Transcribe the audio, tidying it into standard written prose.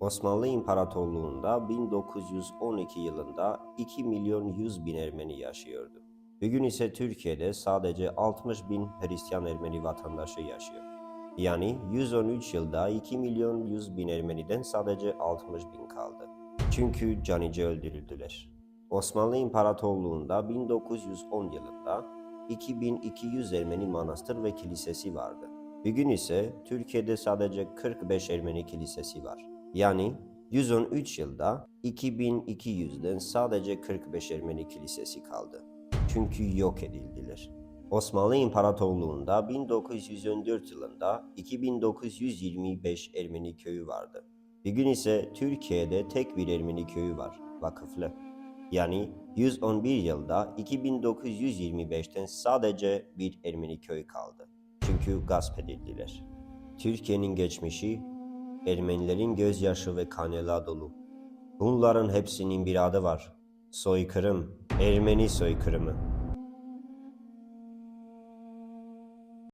Osmanlı İmparatorluğu'nda 1912 yılında 2 milyon 100 bin Ermeni yaşıyordu. Bugün ise Türkiye'de sadece 60 bin Hristiyan Ermeni vatandaşı yaşıyor. Yani 113 yılda 2 milyon 100 bin Ermeniden sadece 60 bin kaldı. Çünkü canice öldürüldüler. Osmanlı İmparatorluğu'nda 1910 yılında 2200 Ermeni manastır ve kilisesi vardı. Bugün ise Türkiye'de sadece 45 Ermeni kilisesi var. Yani 113 yılda 2200'den sadece 45 Ermeni kilisesi kaldı. Çünkü yok edildiler. Osmanlı İmparatorluğu'nda 1914 yılında 2925 Ermeni köyü vardı. Bugün ise Türkiye'de tek bir Ermeni köyü var, vakıflı. Yani 111 yılda 2925'ten sadece bir Ermeni köy kaldı. Çünkü gasp edildiler. Türkiye'nin geçmişi Ermenilerin gözyaşı ve kanıyla dolu. Bunların hepsinin bir adı var. Soykırım, Ermeni soykırımı.